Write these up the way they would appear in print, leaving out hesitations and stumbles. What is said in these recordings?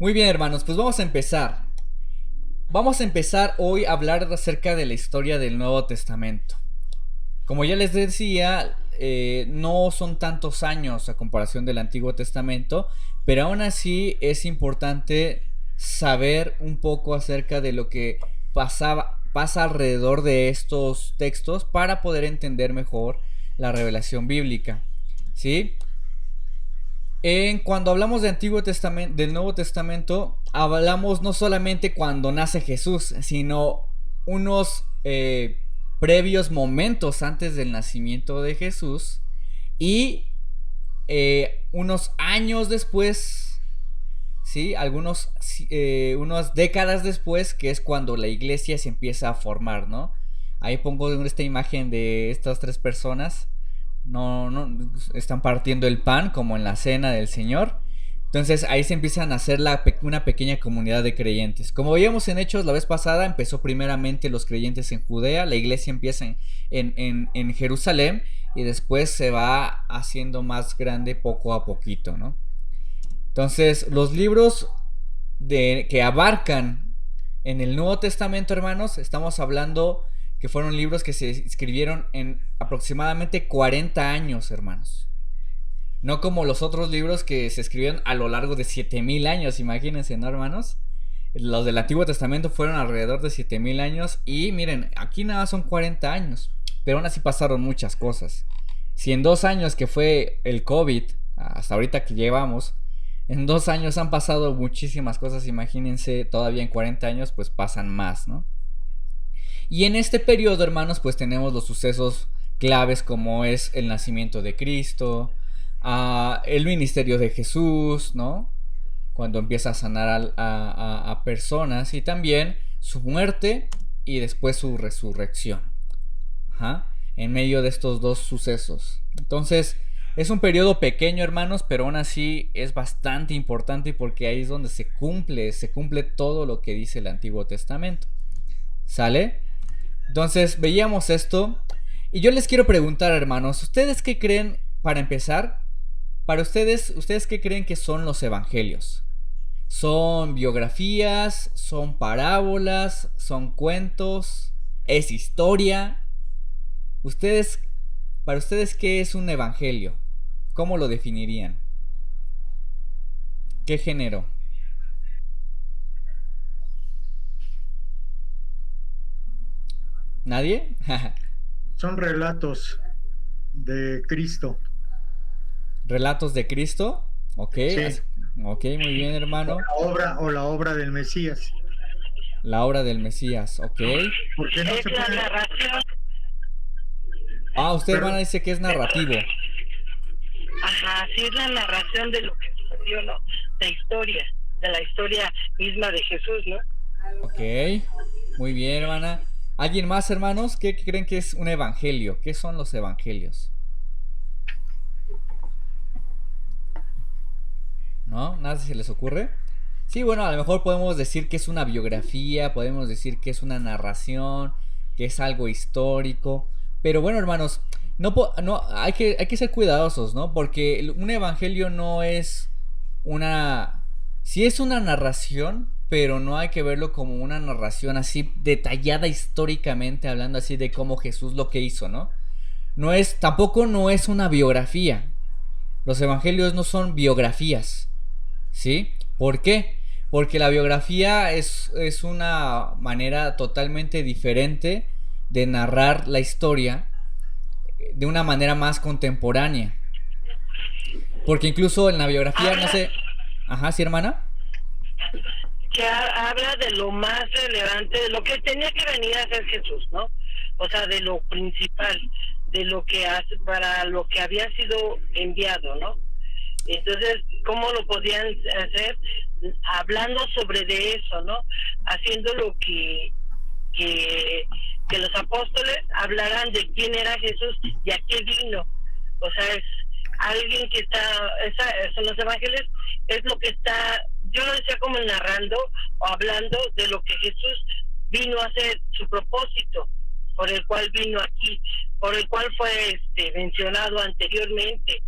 Muy bien, hermanos, pues vamos a empezar. Vamos a empezar hoy a hablar acerca de la historia del Nuevo Testamento. Como ya les decía, no son tantos años a comparación del Antiguo Testamento, pero aún así es importante saber un poco acerca de lo que pasa alrededor de estos textos para poder entender mejor la revelación bíblica. ¿Sí? Cuando hablamos de Antiguo Testamento, del Nuevo Testamento, hablamos no solamente cuando nace Jesús, sino unos previos momentos antes del nacimiento de Jesús y unos años después, ¿sí? Unas décadas después, que es cuando la iglesia se empieza a formar, ¿no? Ahí pongo esta imagen de estas tres personas. No, están partiendo el pan como en la cena del Señor. Entonces ahí se empiezan a hacer una pequeña comunidad de creyentes. Como veíamos en Hechos la vez pasada, empezó primeramente los creyentes en Judea, la iglesia empieza en Jerusalén y después se va haciendo más grande poco a poquito, ¿no? Entonces los libros que abarcan en el Nuevo Testamento, hermanos, estamos hablando que fueron libros que se escribieron en aproximadamente 40 años, hermanos. No como los otros libros que se escribieron a lo largo de 7000 años, imagínense, ¿no, hermanos? Los del Antiguo Testamento fueron alrededor de 7000 años y miren, aquí nada son 40 años, pero aún así pasaron muchas cosas. Si en 2 años que fue el COVID, hasta ahorita que llevamos, en 2 años han pasado muchísimas cosas, imagínense, todavía en 40 años pues pasan más, ¿no? Y en este periodo, hermanos, pues tenemos los sucesos claves como es el nacimiento de Cristo, el ministerio de Jesús, ¿no? Cuando empieza a sanar a personas y también su muerte y después su resurrección. Ajá. En medio de estos dos sucesos. Entonces, es un periodo pequeño, hermanos, pero aún así es bastante importante porque ahí es donde se cumple todo lo que dice el Antiguo Testamento. ¿Sale? Entonces, veíamos esto. Y yo les quiero preguntar, hermanos, ¿ustedes qué creen, para empezar? Para ¿ustedes qué creen que son los evangelios? ¿Son biografías? ¿Son parábolas? ¿Son cuentos? ¿Es historia? Ustedes, para ustedes, ¿qué es un evangelio? ¿Cómo lo definirían? ¿Qué género? ¿Nadie? Son relatos de Cristo. ¿Relatos de Cristo? Ok, Sí, ok, muy bien, hermano. o la obra del Mesías. La obra del Mesías, ok. Porque no Es se la puede, narración, Usted, hermana, pero, dice que es narrativo. ajá, sí es la narración de lo que sucedió, ¿no? De la historia misma de Jesús, ¿no? Ok, muy bien, hermana. ¿Alguien más, hermanos? ¿Qué creen que es un evangelio? ¿Qué son los evangelios? ¿No? ¿Nada se les ocurre? Sí, bueno, a lo mejor podemos decir que es una biografía, podemos decir que es una narración, que es algo histórico. Pero bueno, hermanos, no, hay que ser cuidadosos, ¿no? Porque un evangelio no es una... Sí es una narración, pero no hay que verlo como una narración así detallada históricamente, hablando así de cómo Jesús lo que hizo, ¿no? Tampoco no es una biografía. Los evangelios no son biografías. ¿Sí? ¿Por qué? Porque la biografía es una manera totalmente diferente de narrar la historia de una manera más contemporánea. Porque incluso en la biografía, no Habla, sé... Ajá, sí, hermana. habla de lo más relevante, de lo que tenía que venir a hacer Jesús, ¿no? O sea, de lo principal, de lo que hace, para lo que había sido enviado, ¿no? Entonces, ¿cómo lo podían hacer? Hablando sobre de eso, ¿no? Haciendo lo que los apóstoles hablaran de quién era Jesús y a qué vino. O sea, es alguien que está, son los evangelios, es lo que está, yo lo decía como narrando o hablando de lo que Jesús vino a hacer, su propósito, por el cual vino aquí, por el cual fue mencionado anteriormente,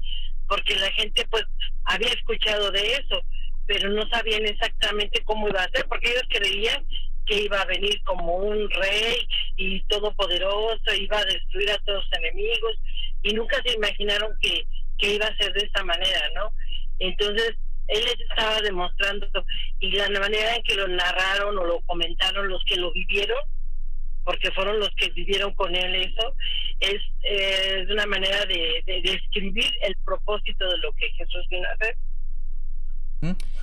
porque la gente pues había escuchado de eso, pero no sabían exactamente cómo iba a ser, porque ellos creían que iba a venir como un rey y todopoderoso, iba a destruir a todos los enemigos, y nunca se imaginaron que iba a ser de esta manera, ¿no? Entonces, él les estaba demostrando, y la manera en que lo narraron o lo comentaron los que lo vivieron, porque fueron los que vivieron con él eso, es una manera de describir el propósito de lo que Jesús vino a hacer.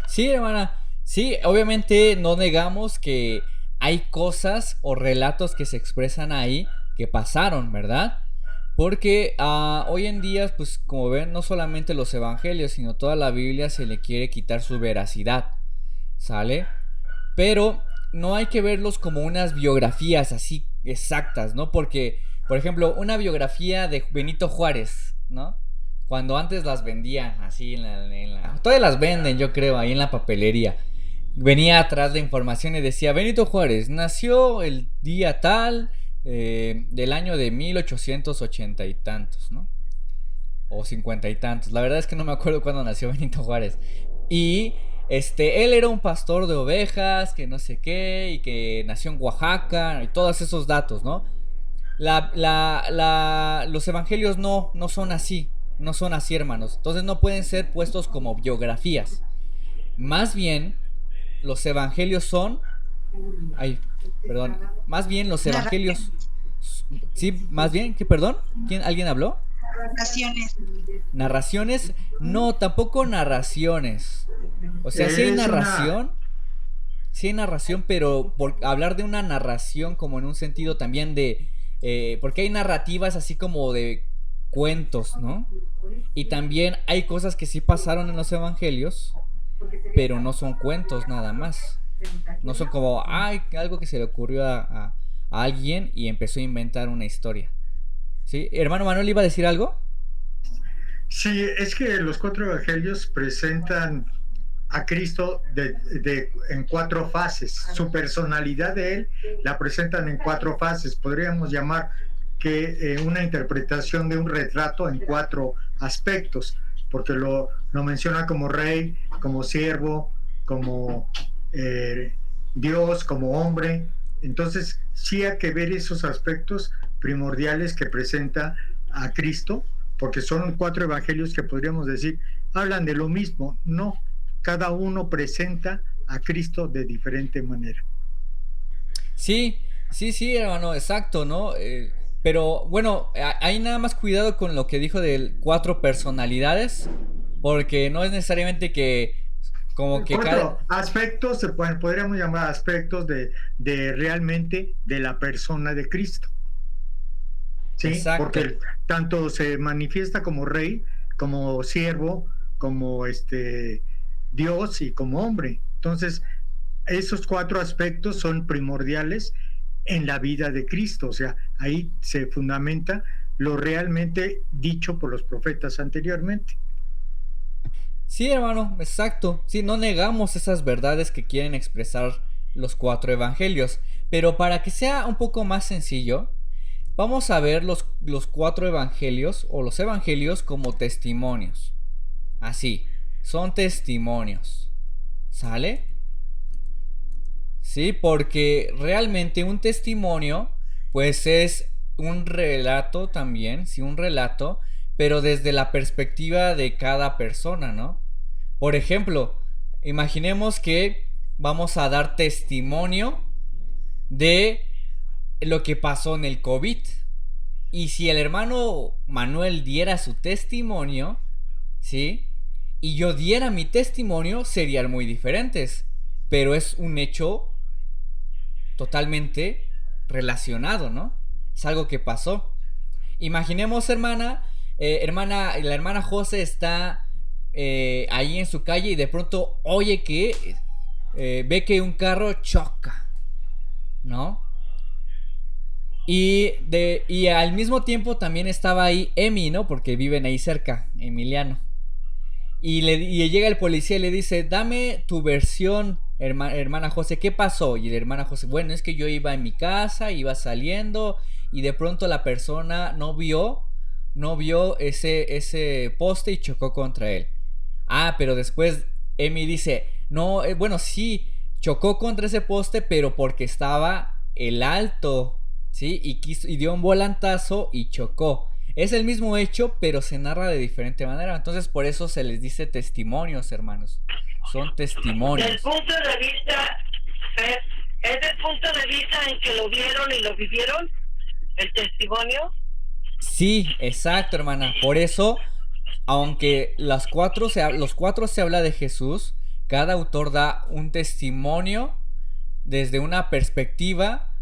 Sí, hermana. Sí, obviamente no negamos que hay cosas o relatos que se expresan ahí que pasaron, ¿verdad? Porque hoy en día, pues como ven, no solamente los evangelios, sino toda la Biblia se le quiere quitar su veracidad, ¿sale? Pero no hay que verlos como unas biografías así exactas, ¿no? Porque, por ejemplo, una biografía de Benito Juárez, ¿no? Cuando antes las vendían así todavía las venden, yo creo, ahí en la papelería. Venía atrás la información y decía: Benito Juárez nació el día tal, del año de 1880 y tantos, ¿no? O 50 y tantos. La verdad es que no me acuerdo cuándo nació Benito Juárez. Y él era un pastor de ovejas, que no sé qué, y que nació en Oaxaca, y todos esos datos, ¿no? Los evangelios no son así, no son así, hermanos. Entonces no pueden ser puestos como biografías. Más bien, los evangelios son... Ay, perdón. Más bien los evangelios... Sí, más bien, ¿qué, perdón? ¿Alguien habló? Narraciones. ¿Narraciones? No, tampoco narraciones. O sea, sí hay narración. Sí hay narración, pero por hablar de una narración como en un sentido también de... porque hay narrativas así como de cuentos, ¿no? Y también hay cosas que sí pasaron en los evangelios, pero no son cuentos nada más. No son como, algo que se le ocurrió a alguien y empezó a inventar una historia. ¿Sí? Hermano Manuel, ¿iba a decir algo? Sí, es que los 4 evangelios presentan a Cristo en 4 fases. Su personalidad de él la presentan en 4 fases. Podríamos llamar que una interpretación de un retrato en 4 aspectos, porque lo menciona como rey, como siervo, como Dios, como hombre. Entonces sí hay que ver esos aspectos primordiales que presenta a Cristo, porque son 4 evangelios que podríamos decir hablan de lo mismo. No, cada uno presenta a Cristo de diferente manera. Sí, hermano, exacto, ¿no? Pero bueno, hay nada más cuidado con lo que dijo de 4 personalidades, porque no es necesariamente que como que 4 aspectos, podríamos llamar aspectos de realmente de la persona de Cristo. ¿Sí? Exacto. Porque tanto se manifiesta como rey, como siervo, como Dios y como hombre. Entonces, esos 4 aspectos son primordiales en la vida de Cristo. O sea, ahí se fundamenta lo realmente dicho por los profetas anteriormente. Sí, hermano, exacto. Sí, no negamos esas verdades que quieren expresar los 4 evangelios. Pero para que sea un poco más sencillo, vamos a ver los 4 evangelios o los evangelios como testimonios. Así, son testimonios. ¿Sale? Sí, porque realmente un testimonio pues es un relato también, sí, un relato, pero desde la perspectiva de cada persona, ¿no? Por ejemplo, imaginemos que vamos a dar testimonio de lo que pasó en el COVID. Y si el hermano Manuel diera su testimonio, ¿sí? Y yo diera mi testimonio, serían muy diferentes. Pero es un hecho totalmente relacionado, ¿no? Es algo que pasó. Imaginemos, hermana, la hermana José está ahí en su calle y de pronto oye que ve que un carro choca, ¿no? Y al mismo tiempo también estaba ahí Emi, ¿no? Porque viven ahí cerca, Emiliano. Y llega el policía y le dice: dame tu versión, hermana José, ¿qué pasó? Y la hermana José: bueno, es que yo iba en mi casa, iba saliendo y de pronto la persona no vio ese poste y chocó contra él. Pero después Emi dice: No, bueno, sí, chocó contra ese poste, pero porque estaba el alto, ¿sí? Y dio un volantazo y chocó. Es el mismo hecho, pero se narra de diferente manera. Entonces, por eso se les dice testimonios, hermanos. Son Del testimonios. punto de vista, ¿ves? Es del punto de vista en que lo vieron y lo vivieron, el testimonio. Sí, exacto, hermana. Por eso, aunque los cuatro se habla de Jesús, cada autor da un testimonio desde una perspectiva,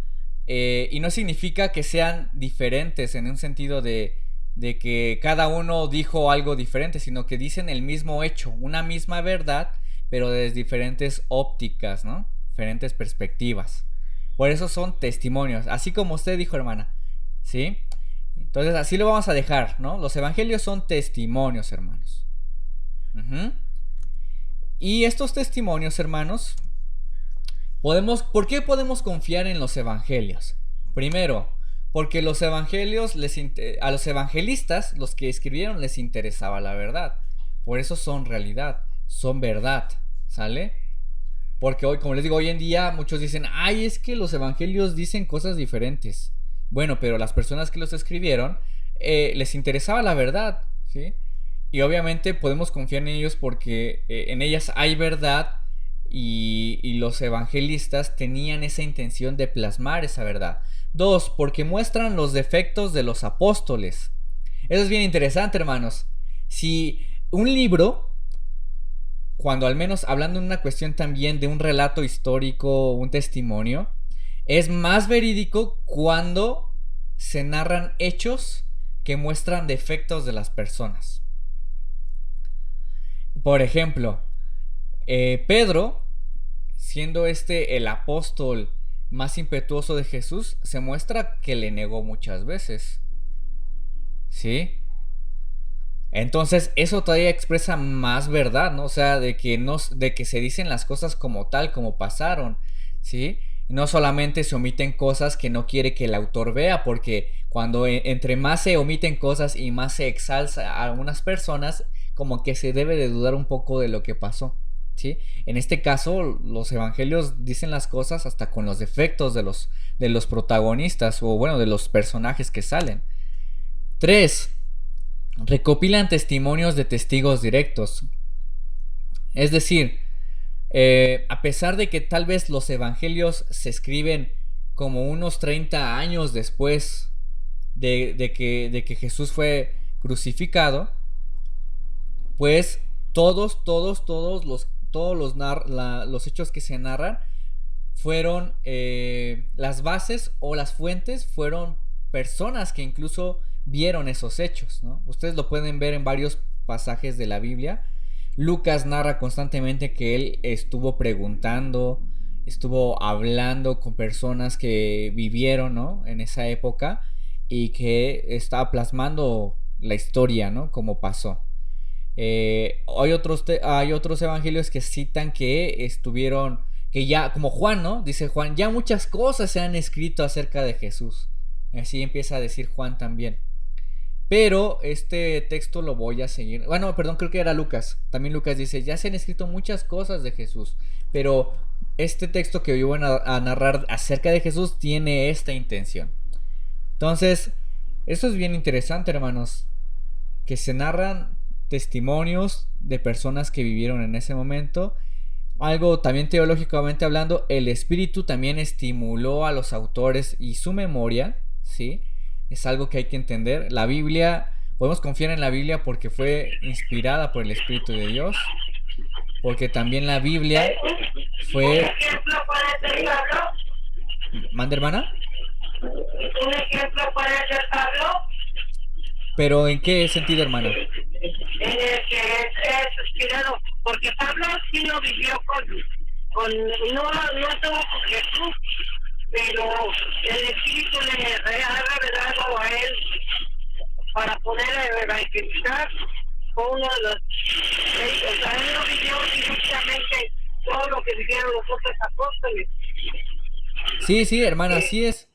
y no significa que sean diferentes en un sentido de que cada uno dijo algo diferente, sino que dicen el mismo hecho, una misma verdad, pero desde diferentes ópticas, ¿no? Diferentes perspectivas. Por eso son testimonios, así como usted dijo, hermana, ¿sí? Entonces así lo vamos a dejar, ¿no? Los evangelios son testimonios, hermanos. Ujú. Y estos testimonios, hermanos, ¿por qué podemos confiar en los evangelios? Primero, porque a los evangelistas, los que escribieron, les interesaba la verdad. Por eso son realidad, son verdad, ¿sale? Porque hoy, como les digo, hoy en día muchos dicen, ay, es que los evangelios dicen cosas diferentes. Bueno, pero las personas que los escribieron, les interesaba la verdad, ¿sí? Y obviamente podemos confiar en ellos porque en ellas hay verdad, y los evangelistas tenían esa intención de plasmar esa verdad. Dos, porque muestran los defectos de los apóstoles. Eso es bien interesante, hermanos. Si un libro, cuando al menos hablando de una cuestión también de un relato histórico, un testimonio, es más verídico cuando se narran hechos que muestran defectos de las personas. Por ejemplo, Pedro, siendo este el apóstol más impetuoso de Jesús, se muestra que le negó muchas veces, ¿sí? Entonces eso todavía expresa más verdad, ¿no? O sea, de que se dicen las cosas como tal, como pasaron, ¿sí? No solamente se omiten cosas que no quiere que el autor vea, porque cuando entre más se omiten cosas y más se exalza a algunas personas, como que se debe de dudar un poco de lo que pasó, ¿sí? En este caso, los evangelios dicen las cosas hasta con los defectos de los protagonistas, o bueno, de los personajes que salen. 3. Recopilan testimonios de testigos directos. Es decir, a pesar de que tal vez los evangelios se escriben como unos 30 años después de que Jesús fue crucificado, pues los hechos que se narran fueron, las bases o las fuentes fueron personas que incluso vieron esos hechos, ¿no? Ustedes lo pueden ver en varios pasajes de la Biblia. Lucas narra constantemente que él estuvo preguntando, estuvo hablando con personas que vivieron, ¿no?, en esa época, y que estaba plasmando la historia, ¿no?, como pasó. Hay otros evangelios que citan que estuvieron, que ya, como Juan, ¿no? Dice Juan, ya muchas cosas se han escrito acerca de Jesús. Así empieza a decir Juan también. Pero este texto lo voy a seguir. Bueno, perdón, creo que era Lucas. También Lucas dice, ya se han escrito muchas cosas de Jesús. Pero este texto que yo voy a narrar acerca de Jesús tiene esta intención. Entonces, eso es bien interesante, hermanos. Que se narran testimonios de personas que vivieron en ese momento. Algo también teológicamente hablando, el Espíritu también estimuló a los autores y su memoria, ¿sí? Es algo que hay que entender. La Biblia, podemos confiar en la Biblia porque fue inspirada por el Espíritu de Dios, porque también la Biblia fue... ¿Un ejemplo puede ser Pablo? ¿Manda, hermana? ¿Un ejemplo puede ser Pablo? ¿Pero en qué sentido, hermana? En el que es inspirado, porque Pablo sí no vivió no estuvo con Jesús, pero el Espíritu le ha revelado a él para poder evangelizar. Fue uno de los, o sea, él no vivió directamente todo lo que vivieron los otros apóstoles. Sí, hermana, así es.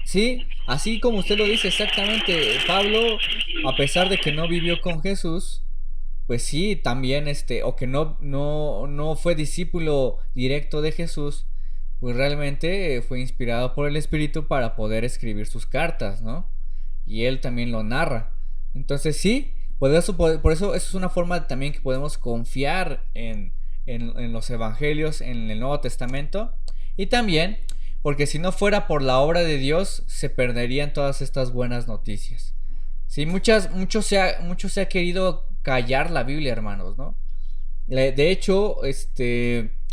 Sí, así como usted lo dice exactamente. Pablo, a pesar de que no vivió con Jesús, pues sí, también o que no fue discípulo directo de Jesús, pues realmente fue inspirado por el Espíritu para poder escribir sus cartas, ¿no? Y él también lo narra. Entonces sí, por eso eso es una forma también que podemos confiar en los evangelios, en el Nuevo Testamento. Y también porque si no fuera por la obra de Dios, se perderían todas estas buenas noticias. Sí, mucho se ha querido callar la Biblia, hermanos, ¿no? De hecho,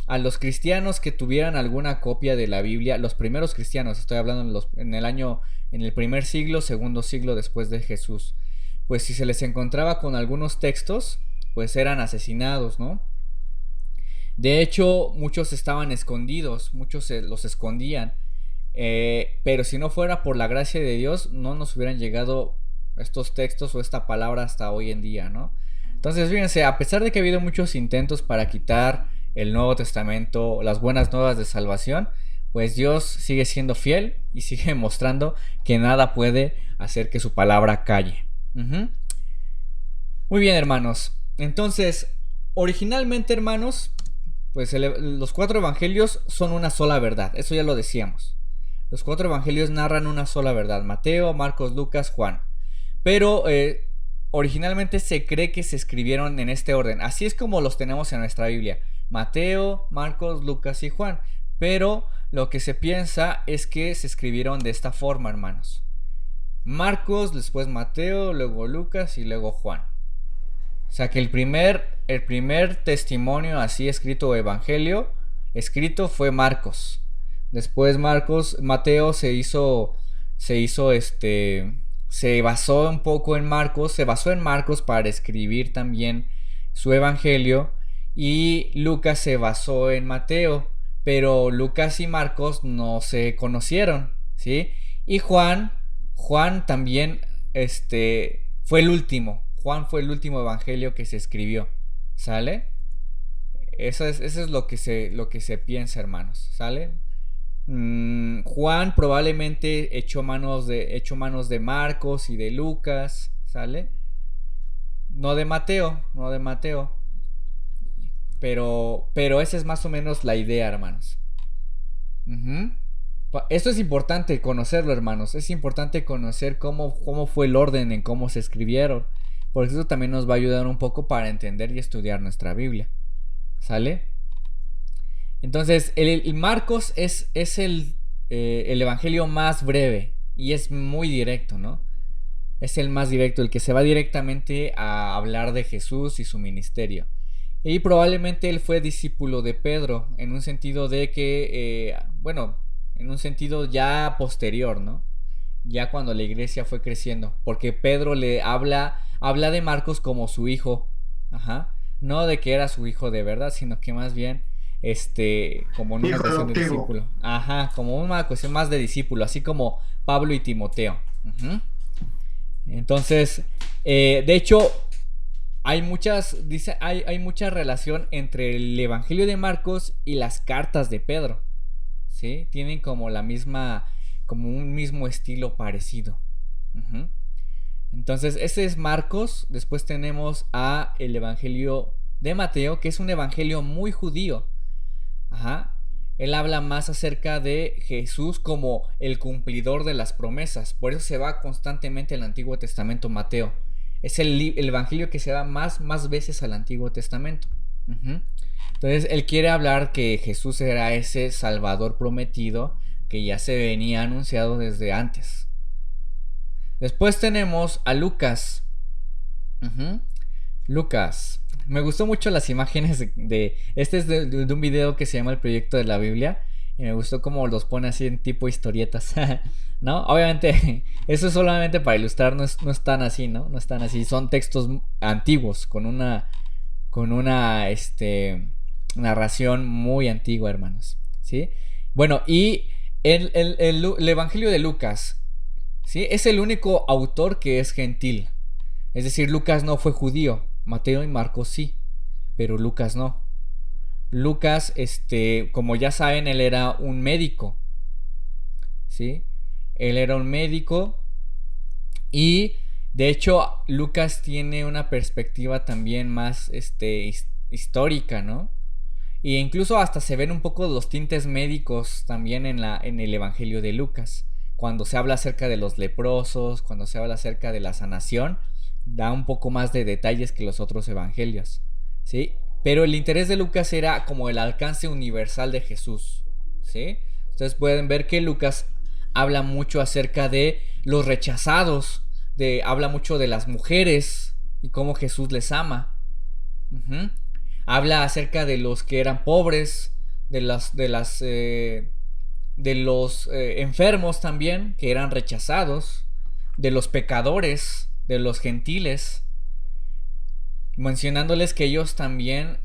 a los cristianos que tuvieran alguna copia de la Biblia, los primeros cristianos, estoy hablando en el primer siglo, segundo siglo después de Jesús, pues si se les encontraba con algunos textos, pues eran asesinados, ¿no? De hecho, muchos estaban escondidos, muchos los escondían, pero si no fuera por la gracia de Dios, no nos hubieran llegado estos textos o esta palabra hasta hoy en día, ¿no? Entonces, fíjense, a pesar de que ha habido muchos intentos para quitar el Nuevo Testamento, las buenas nuevas de salvación, pues Dios sigue siendo fiel y sigue mostrando que nada puede hacer que su palabra calle. Muy bien, hermanos. Entonces, originalmente, hermanos, pues los 4 evangelios son una sola verdad. Eso ya lo decíamos. Los 4 evangelios narran una sola verdad: Mateo, Marcos, Lucas, Juan. Pero originalmente se cree que se escribieron en este orden. Así es como los tenemos en nuestra Biblia: Mateo, Marcos, Lucas y Juan. Pero lo que se piensa es que se escribieron de esta forma, hermanos: Marcos, después Mateo, luego Lucas y luego Juan. O sea que el primer testimonio así escrito, o evangelio escrito, fue Marcos. Después Mateo se basó un poco en Marcos, se basó en Marcos para escribir también su evangelio, y Lucas se basó en Mateo, pero Lucas y Marcos no se conocieron, ¿sí? Y Juan también fue el último. Juan fue el último evangelio que se escribió, ¿sale? Eso es lo que se piensa, hermanos, ¿sale? Juan probablemente echó manos de Marcos y de Lucas, ¿sale? No de Mateo. Pero esa es más o menos la idea, hermanos. Esto es importante conocerlo, hermanos. Es importante conocer cómo fue el orden en cómo se escribieron, porque eso también nos va a ayudar un poco para entender y estudiar nuestra Biblia, ¿sale? Entonces, el Marcos es el evangelio más breve y es muy directo, ¿no? Es el más directo, el que se va directamente a hablar de Jesús y su ministerio. Y probablemente él fue discípulo de Pedro, en un sentido de que, en un sentido ya posterior, ¿no? Ya cuando la iglesia fue creciendo, porque Pedro le habla de Marcos como su hijo, no de que era su hijo de verdad, sino que más bien como en una cuestión de discípulo, como una cuestión más de discípulo, así como Pablo y Timoteo. Entonces, de hecho, hay mucha relación entre el evangelio de Marcos y las cartas de Pedro, ¿sí? Tienen como un mismo estilo parecido. Entonces, ese es Marcos. Después tenemos el evangelio de Mateo, que es un evangelio muy judío. Él habla más acerca de Jesús como el cumplidor de las promesas. Por eso se va constantemente al Antiguo Testamento Mateo. Es el evangelio que se va más veces al Antiguo Testamento. Entonces él quiere hablar que Jesús era ese Salvador prometido que ya se venía anunciado desde antes. Después tenemos a Lucas. Lucas. Me gustó mucho las imágenes este es de un video que se llama El Proyecto de la Biblia. Y me gustó cómo los pone así en tipo historietas. ¿No? Obviamente, eso es solamente para ilustrar, no es tan así, ¿no? No es tan así. Son textos antiguos, con una narración muy antigua, hermanos. ¿Sí? Bueno, y el Evangelio de Lucas, ¿sí? Es el único autor que es gentil. Es decir, Lucas no fue judío. Mateo y Marcos sí, pero Lucas no. Lucas, como ya saben, él era un médico, ¿sí? Él era un médico y De hecho, Lucas tiene una perspectiva también más histórica, ¿no? Y incluso hasta se ven un poco los tintes médicos también en el Evangelio de Lucas. Cuando se habla acerca de los leprosos, cuando se habla acerca de la sanación, da un poco más de detalles que los otros evangelios, ¿sí? Pero el interés de Lucas era como el alcance universal de Jesús, ¿sí? Ustedes pueden ver que Lucas habla mucho acerca de los rechazados, habla mucho de las mujeres y cómo Jesús les ama. Uh-huh. Habla acerca de los que eran pobres, de los enfermos también, que eran rechazados, de los pecadores, de los gentiles, mencionándoles que ellos también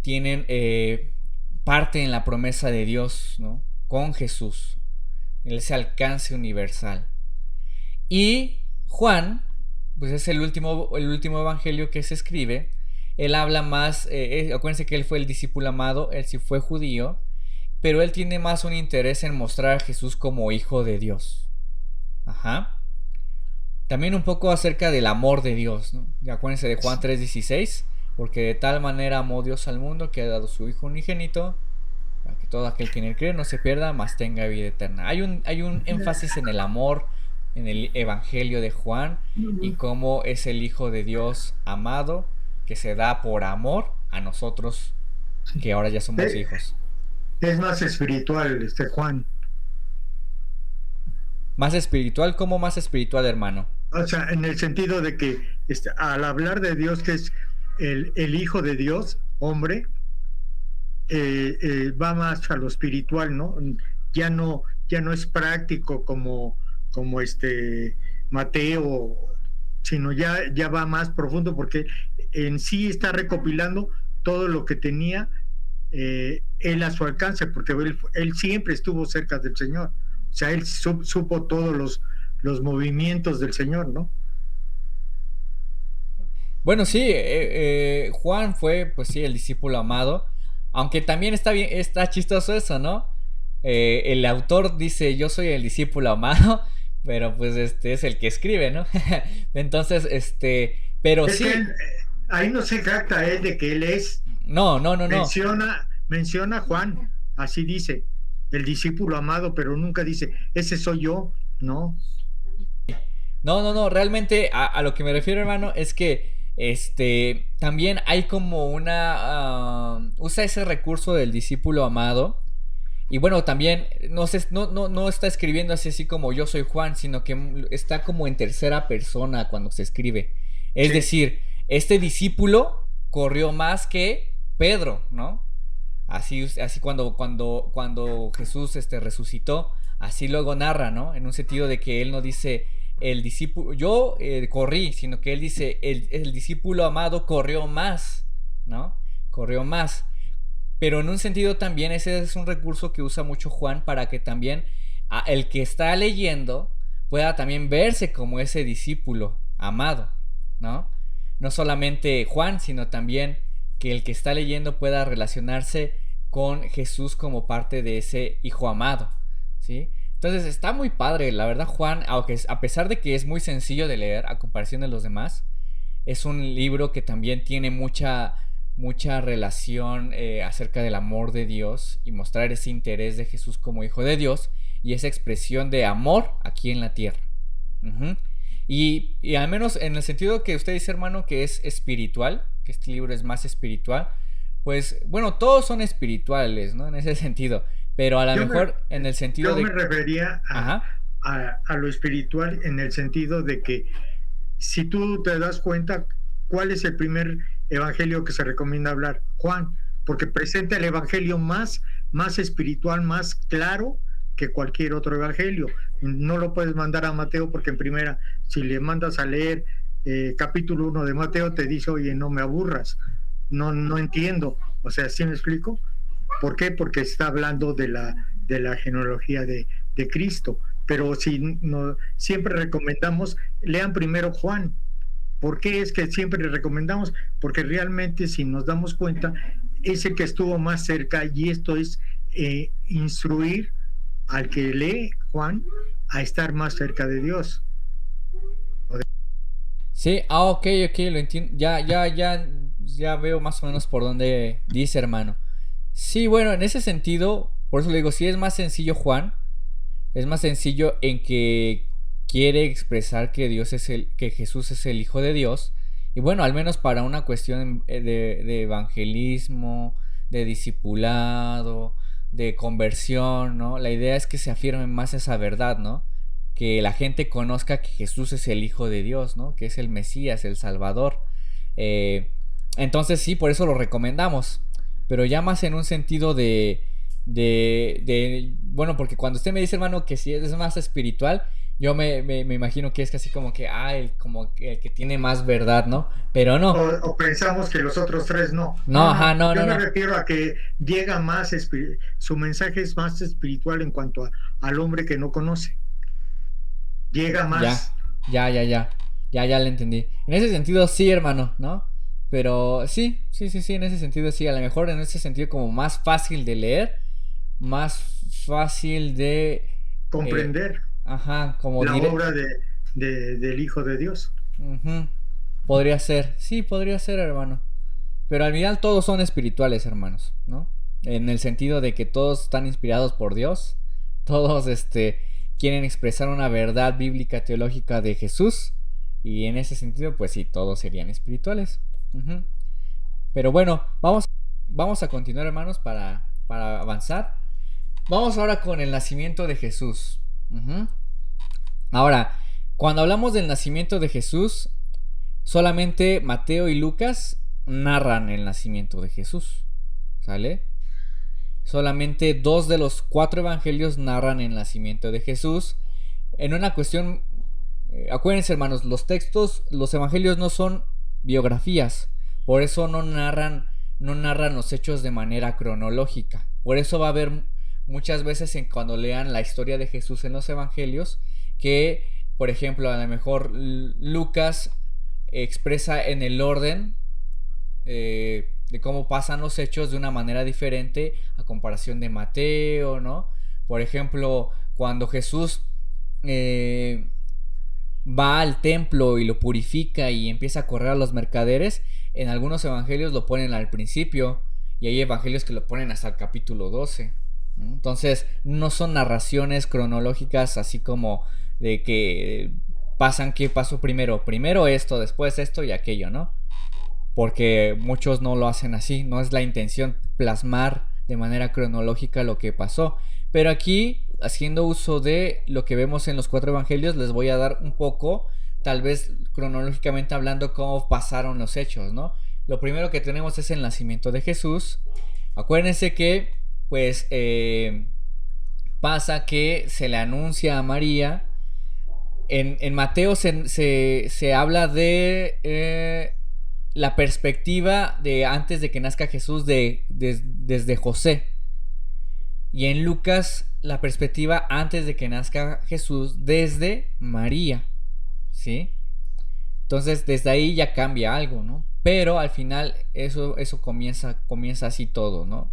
tienen parte en la promesa de Dios, ¿no? Con Jesús, en ese alcance universal. Y Juan, pues es el último evangelio que se escribe. Él habla más, acuérdense que él fue el discípulo amado, él sí fue judío, pero él tiene más un interés en mostrar a Jesús como hijo de Dios. Ajá. También un poco acerca del amor de Dios, ¿no? Acuérdense de Juan 3:16, porque de tal manera amó Dios al mundo que ha dado su Hijo unigénito, para que todo aquel que en él cree no se pierda, mas tenga vida eterna. Hay un énfasis en el amor en el Evangelio de Juan y cómo es el Hijo de Dios amado que se da por amor a nosotros que ahora ya somos hijos. Es más espiritual Juan. Más espiritual, ¿cómo más espiritual, hermano? O sea, en el sentido de que al hablar de Dios, que es el Hijo de Dios, hombre, va más a lo espiritual, ¿no? Ya no es práctico como Mateo, sino ya va más profundo, porque en sí está recopilando todo lo que tenía él a su alcance, porque él siempre estuvo cerca del Señor. O sea, él supo todos los movimientos del Señor, ¿no? Bueno, sí, Juan fue, pues sí, el discípulo amado. Aunque también está chistoso eso, ¿no? El autor dice, yo soy el discípulo amado, pero pues es el que escribe, ¿no? Entonces, pero es sí. Que ahí no se jacta de que él es. No. Menciona a Juan, así dice, el discípulo amado, pero nunca dice, ese soy yo, ¿no? No, realmente a lo que me refiero, hermano, es que también hay como usa ese recurso del discípulo amado. Y bueno, también no está escribiendo así como yo soy Juan, sino que está como en tercera persona cuando se escribe. Es decir, este discípulo corrió más que Pedro, ¿no? Así cuando Jesús resucitó, así luego narra, ¿no? En un sentido de que él no dice el discípulo, yo corrí, sino que él dice el discípulo amado corrió más, ¿no? Corrió más. Pero en un sentido también ese es un recurso que usa mucho Juan para que también el que está leyendo pueda también verse como ese discípulo amado, ¿no? No solamente Juan, sino también que el que está leyendo pueda relacionarse con Jesús como parte de ese hijo amado, ¿sí? Entonces está muy padre, la verdad. Juan, aunque a pesar de que es muy sencillo de leer a comparación de los demás, es un libro que también tiene mucha relación acerca del amor de Dios y mostrar ese interés de Jesús como hijo de Dios y esa expresión de amor aquí en la tierra. Uh-huh. Y al menos en el sentido que usted dice, hermano, que es espiritual, que este libro es más espiritual, pues bueno, todos son espirituales, ¿no? En ese sentido, pero a lo mejor en el sentido yo me refería a lo espiritual en el sentido de que si tú te das cuenta, ¿cuál es el primer evangelio que se recomienda hablar? Juan, porque presenta el evangelio más espiritual, más claro que cualquier otro evangelio. No lo puedes mandar a Mateo porque en primera, si le mandas a leer capítulo 1 de Mateo, te dice, oye, no me aburras, no entiendo. O sea, ¿sí me explico? ¿Por qué? Porque está hablando de la genealogía de Cristo. Pero si no, siempre recomendamos, lean primero Juan. ¿Por qué es que siempre le recomendamos? Porque realmente, si nos damos cuenta, es el que estuvo más cerca, y esto es instruir al que lee Juan a estar más cerca de Dios. Sí, ok, ok, lo entiendo. Ya veo más o menos por dónde dice, hermano. Sí, bueno, en ese sentido, por eso le digo, sí es más sencillo Juan, es más sencillo en que quiere expresar que que Jesús es el Hijo de Dios. Y bueno, al menos para una cuestión de evangelismo, de discipulado, de conversión, ¿no? La idea es que se afirme más esa verdad, ¿no? Que la gente conozca que Jesús es el Hijo de Dios, ¿no? Que es el Mesías, el Salvador. Eh, entonces sí, por eso lo recomendamos. Pero ya más en un sentido bueno, porque cuando usted me dice, hermano, que si es más espiritual, yo me imagino que es casi como que, como que el que tiene más verdad, ¿no? Pero O, no. o pensamos que los otros tres no. No, No, ajá, no, no, yo no, me no. refiero a que llega más, su mensaje es más espiritual en cuanto al hombre que no conoce. Llega Ya, más. ya. Ya le entendí. En ese sentido, sí, hermano, ¿no? Pero sí, en ese sentido, sí. A lo mejor en ese sentido como más fácil de leer, más fácil de... eh, Comprender ajá, como la diré. obra del Hijo de Dios. Ujú. Podría ser, sí, podría ser, hermano. Pero al final todos son espirituales, hermanos, ¿no? En el sentido de que todos están inspirados por Dios. Todos, quieren expresar una verdad bíblica teológica de Jesús. Y en ese sentido, pues sí, todos serían espirituales. Ujú. Pero bueno, vamos a continuar, hermanos, para avanzar. Vamos ahora con el nacimiento de Jesús. Ujú. Ahora, cuando hablamos del nacimiento de Jesús, solamente Mateo y Lucas narran el nacimiento de Jesús. ¿Sale? Solamente dos de los cuatro evangelios narran el nacimiento de Jesús. En una cuestión, acuérdense, hermanos, los evangelios no son biografías. Por eso no narran los hechos de manera cronológica. Por eso va a haber muchas veces cuando lean la historia de Jesús en los evangelios que, por ejemplo, a lo mejor Lucas expresa en el orden de cómo pasan los hechos de una manera diferente a comparación de Mateo, ¿no? Por ejemplo, cuando Jesús eh, va al templo y lo purifica y empieza a correr a los mercaderes, en algunos evangelios lo ponen al principio y hay evangelios que lo ponen hasta el capítulo 12. ¿No? Entonces, no son narraciones cronológicas así como de que pasan qué pasó primero esto, después esto y aquello, ¿no? Porque muchos no lo hacen así, no es la intención plasmar de manera cronológica lo que pasó. Pero aquí, haciendo uso de lo que vemos en los cuatro evangelios, les voy a dar un poco, tal vez cronológicamente hablando, cómo pasaron los hechos, ¿no? Lo primero que tenemos es el nacimiento de Jesús. Acuérdense que, pues, pasa que se le anuncia a María. En Mateo se habla de la perspectiva de antes de que nazca Jesús desde José. Y en Lucas la perspectiva antes de que nazca Jesús desde María. ¿Sí? Entonces desde ahí ya cambia algo, ¿no? Pero al final eso comienza así todo, ¿no?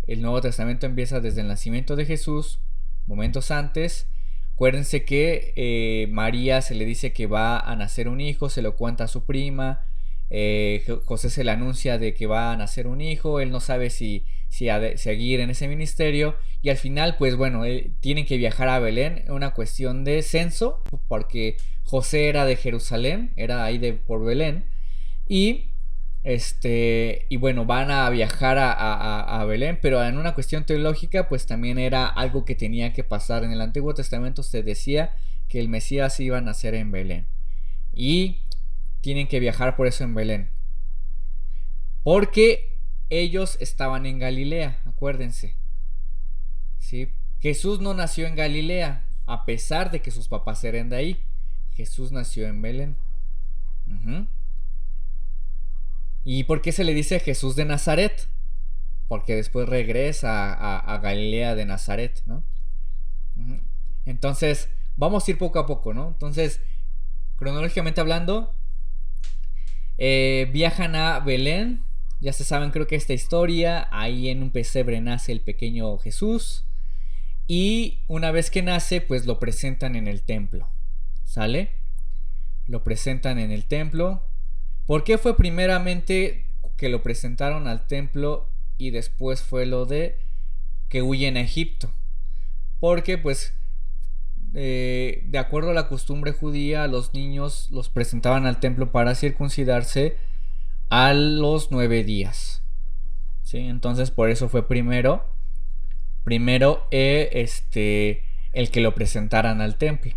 El Nuevo Testamento empieza desde el nacimiento de Jesús, momentos antes. Acuérdense que María se le dice que va a nacer un hijo, se lo cuenta a su prima. José se le anuncia de que va a nacer un hijo, él no sabe si ha de seguir en ese ministerio. Y al final, pues bueno, tienen que viajar a Belén, una cuestión de censo, porque José era de Jerusalén, era ahí por Belén. Y y bueno, van a viajar a Belén, pero en una cuestión teológica, pues también era algo que tenía que pasar. En el Antiguo Testamento se decía que el Mesías iba a nacer en Belén. Y tienen que viajar por eso en Belén. Porque ellos estaban en Galilea, acuérdense. ¿Sí? Jesús no nació en Galilea, a pesar de que sus papás eran de ahí. Jesús nació en Belén. Uh-huh. ¿Y por qué se le dice Jesús de Nazaret? Porque después regresa a Galilea de Nazaret, ¿no? Uh-huh. Entonces, vamos a ir poco a poco, ¿no? Entonces, cronológicamente hablando, viajan a Belén. Ya se saben, creo que esta historia. Ahí en un pesebre nace el pequeño Jesús. Y una vez que nace, pues lo presentan en el templo. ¿Sale? lo presentan en el templo. ¿Por qué fue primeramente que lo presentaron al templo y después fue lo de que huyen a Egipto? Porque pues de acuerdo a la costumbre judía, a los niños los presentaban al templo para circuncidarse a los 9 días. ¿Sí? Entonces por eso fue primero el que lo presentaran al templo.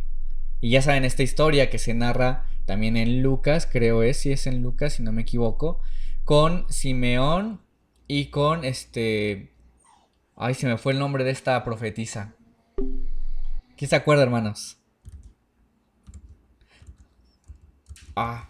Y ya saben esta historia que se narra también en Lucas, creo si es en Lucas si no me equivoco, con Simeón y con ay, se me fue el nombre de esta profetisa. ¿Quién se acuerda, hermanos? Ah,